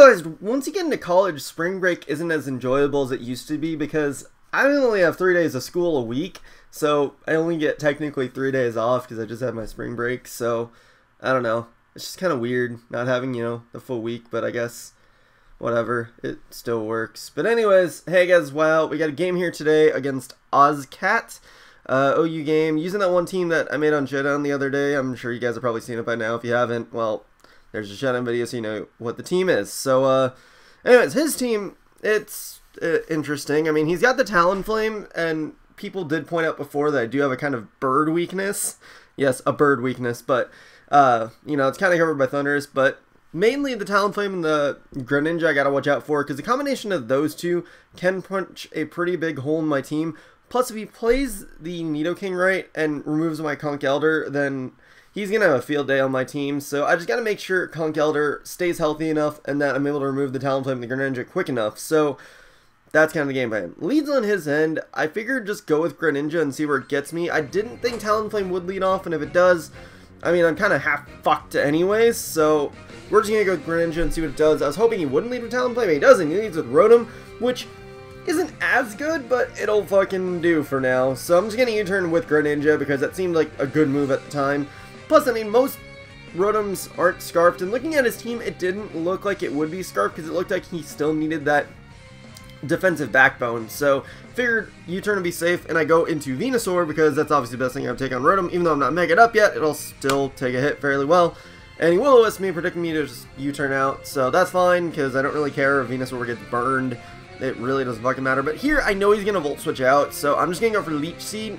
realized once you get into college, spring break isn't as enjoyable as it used to be because I only have 3 days of school a week, so I only get technically 3 days off because I just had my spring break. So I don't know. It's just kind of weird not having, the full week, but I guess whatever, it still works. But anyways, hey guys, wow, we got a game here today against ozkat. OU game, using that one team that I made on Showdown the other day. I'm sure you guys have probably seen it by now. If you haven't, well, there's a Showdown video so you know what the team is. So, anyways, his team, it's interesting. I mean, he's got the Talonflame, and people did point out before that I do have a kind of bird weakness. Yes, a bird weakness, but, it's kind of covered by Thunders, but mainly the Talonflame and the Greninja I gotta watch out for, because the combination of those two can punch a pretty big hole in my team. Plus, if he plays the Nidoking right and removes my Conch Elder, then he's going to have a field day on my team. So I just got to make sure Conch Elder stays healthy enough and that I'm able to remove the Talonflame and the Greninja quick enough. So that's kind of the game plan. Leads on his end, I figured just go with Greninja and see where it gets me. I didn't think Talonflame would lead off, and if it does, I mean, I'm kind of half fucked anyways. So we're just going to go with Greninja and see what it does. I was hoping he wouldn't lead with Talonflame, but he doesn't. He leads with Rotom, which isn't as good, but it'll fucking do for now. So I'm just gonna U-turn with Greninja because that seemed like a good move at the time. Plus, I mean, most Rotoms aren't Scarfed, and looking at his team, it didn't look like it would be Scarfed because it looked like he still needed that defensive backbone. So figured U-turn to be safe, and I go into Venusaur because that's obviously the best thing I would take on Rotom. Even though I'm not megaed up yet, it'll still take a hit fairly well. And he will-o-wisp me, predicting me to just U-turn out, so that's fine because I don't really care if Venusaur gets burned. It really doesn't fucking matter. But here, I know he's going to Volt Switch out, so I'm just going to go for Leech Seed.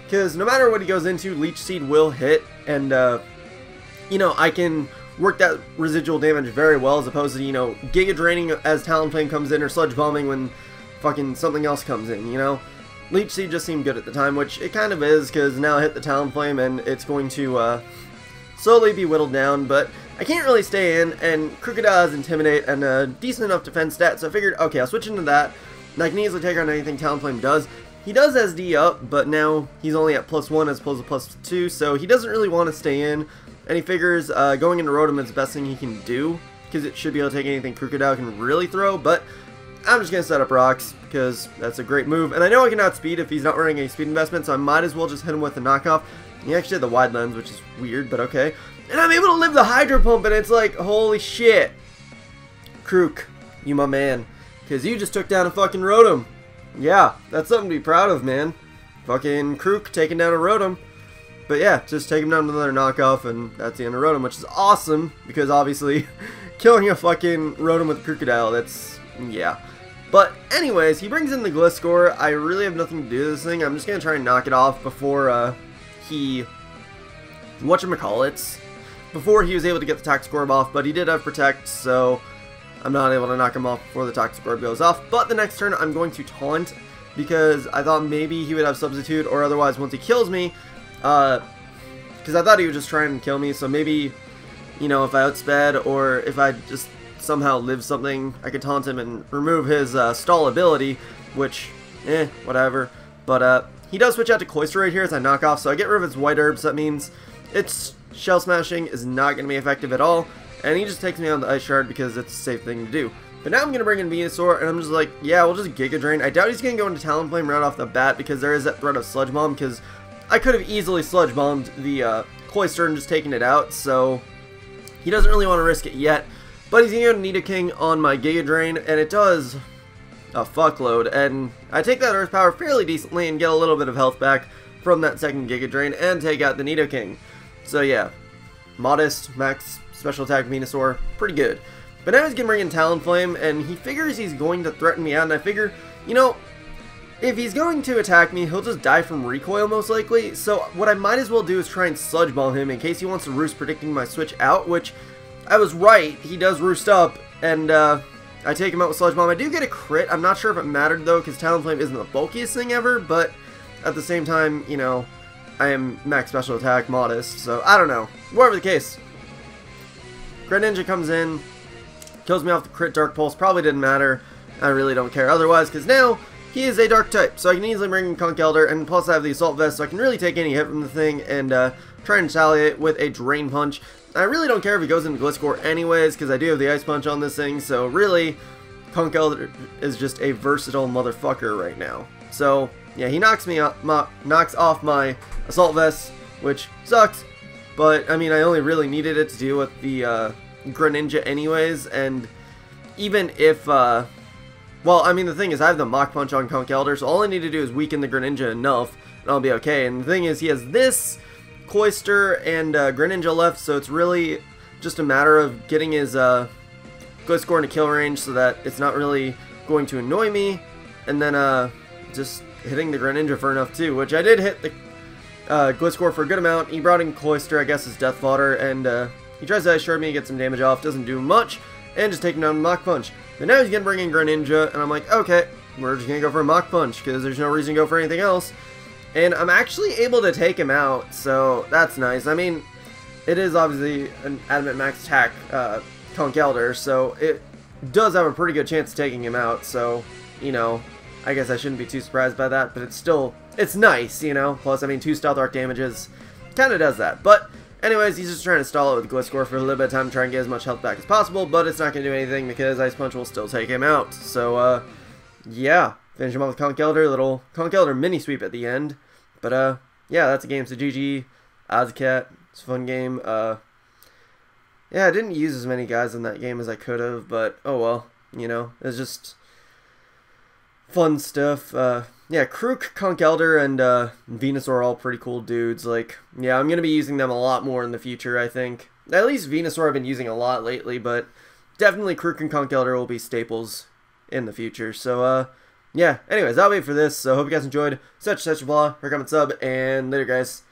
Because no matter what he goes into, Leech Seed will hit. And, I can work that residual damage very well as opposed to, Giga Draining as Talonflame comes in or Sludge Bombing when fucking something else comes in, Leech Seed just seemed good at the time, which it kind of is because now I hit the Talonflame and it's going to slowly be whittled down. But I can't really stay in, and Crocodile has Intimidate and a decent enough defense stat, so I figured, okay, I'll switch into that, and I can easily take on anything Talonflame does. He does SD up, but now he's only at +1 as opposed to +2, so he doesn't really want to stay in, and he figures going into Rotom is the best thing he can do, because it should be able to take anything Crocodile can really throw, but I'm just going to set up Rocks, because that's a great move, and I know I can outspeed if he's not running any speed investment, so I might as well just hit him with a knockoff. He actually had the wide lens, which is weird, but okay. And I'm able to live the Hydro Pump, and it's like, holy shit. Krook, you my man. Because you just took down a fucking Rotom. Yeah, that's something to be proud of, man. Fucking Krook taking down a Rotom. But yeah, just take him down with another knockoff, and that's the end of Rotom, which is awesome. Because obviously, killing a fucking Rotom with Crocodile, that's, yeah. But anyways, he brings in the Gliscor. I really have nothing to do with this thing. I'm just going to try and knock it off before he whatchamacallits. Before he was able to get the Toxic Orb off, but he did have Protect, so I'm not able to knock him off before the Toxic Orb goes off. But the next turn, I'm going to Taunt, because I thought maybe he would have Substitute, or otherwise once he kills me, because I thought he was just trying to kill me, so maybe, if I outsped, or if I just somehow live something, I could Taunt him and remove his stall ability, which, whatever. But he does switch out to Cloyster right here as I knock off, so I get rid of his White Herbs. That means it's Shell Smashing is not going to be effective at all, and he just takes me on the Ice Shard because it's a safe thing to do. But now I'm going to bring in Venusaur, and I'm just like, yeah, we'll just Giga Drain. I doubt he's going to go into Talonflame right off the bat because there is that threat of Sludge Bomb, because I could have easily Sludge Bombed the Cloyster and just taken it out, so he doesn't really want to risk it yet. But he's going to go to Nidoking on my Giga Drain, and it does a fuckload, and I take that Earth Power fairly decently and get a little bit of health back from that second Giga Drain and take out the Nidoking. So yeah, modest, max, special attack Venusaur, pretty good. But now he's going to bring in Talonflame, and he figures he's going to threaten me out, and I figure, if he's going to attack me, he'll just die from recoil most likely. So what I might as well do is try and Sludge Bomb him in case he wants to Roost, predicting my switch out, which I was right, he does Roost up, and I take him out with Sludge Bomb. I do get a crit. I'm not sure if it mattered though, because Talonflame isn't the bulkiest thing ever, but at the same time, I am max special attack modest, so I don't know. Whatever the case. Greninja comes in, kills me off the crit Dark Pulse. Probably didn't matter. I really don't care otherwise, because now he is a dark type, so I can easily bring in Conch Elder, and plus I have the Assault Vest, so I can really take any hit from the thing and try and retaliate with a Drain Punch. I really don't care if he goes into Gliscor anyways, because I do have the Ice Punch on this thing, so really, Conch Elder is just a versatile motherfucker right now. So, yeah, he knocks off my Assault Vest, which sucks, but, I mean, I only really needed it to deal with the Greninja anyways, and even if, well, I mean, the thing is, I have the Mach Punch on Conch Elder, so all I need to do is weaken the Greninja enough, and I'll be okay. And the thing is, he has this, Cloyster, and Greninja left, so it's really just a matter of getting his Gliscor into kill range so that it's not really going to annoy me, and then just hitting the Greninja for enough too, which I did hit the Gliscor for a good amount. He brought in Cloyster, I guess, as Death Fodder, and he tries to Ice Shard me, get some damage off, doesn't do much, and just take him down with Mach Punch. But now he's going to bring in Greninja, and I'm like, okay, we're just going to go for a Mach Punch, because there's no reason to go for anything else. And I'm actually able to take him out, so that's nice. I mean, it is obviously an Adamant Max attack Conch Elder, so it does have a pretty good chance of taking him out, so, you know, I guess I shouldn't be too surprised by that, but it's still, it's nice, you know? Plus, I mean, 2 Stealth Arc damages kind of does that, but anyways, he's just trying to stall it with Gliscor for a little bit of time to try and get as much health back as possible, but it's not going to do anything because Ice Punch will still take him out. So, yeah, finish him off with Conch Elder, little Conch Elder mini sweep at the end. But, yeah, that's a game. So, GG, ozkat, it's a fun game. Yeah, I didn't use as many guys in that game as I could have, but, oh well, you know, it's just fun stuff. Yeah, Krook, Conch Elder, and Venusaur are all pretty cool dudes. Like, yeah, I'm going to be using them a lot more in the future, I think. At least Venusaur I've been using a lot lately, but definitely Krook and Conch Elder will be staples in the future. So, yeah, anyways, that'll be it for this. So, hope you guys enjoyed. Such blah, comment, sub, and later, guys.